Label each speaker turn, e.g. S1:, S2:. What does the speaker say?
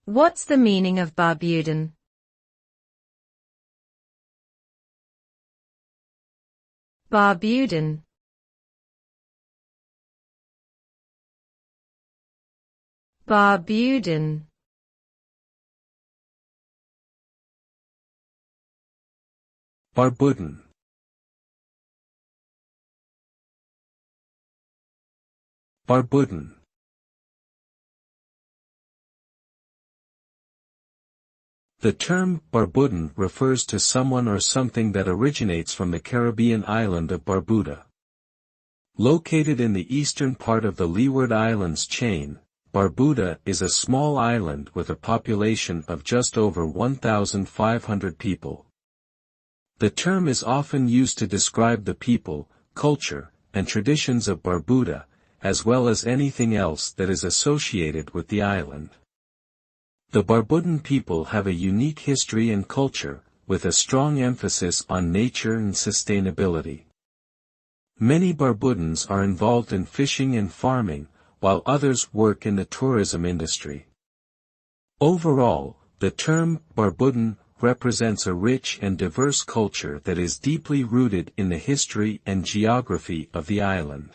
S1: What's the meaning of Barbudan? Barbudan. Barbudan.
S2: Barbudan. Barbudan. The term Barbudan refers to someone or something that originates from the Caribbean island of Barbuda. Located in the eastern part of the Leeward Islands chain, Barbuda is a small island with a population of just over 1,500 people. The term is often used to describe the people, culture, and traditions of Barbuda, as well as anything else that is associated with the island. The Barbudan people have a unique history and culture, with a strong emphasis on nature and sustainability. Many Barbudans are involved in fishing and farming, while others work in the tourism industry. Overall, the term Barbudan represents a rich and diverse culture that is deeply rooted in the history and geography of the island.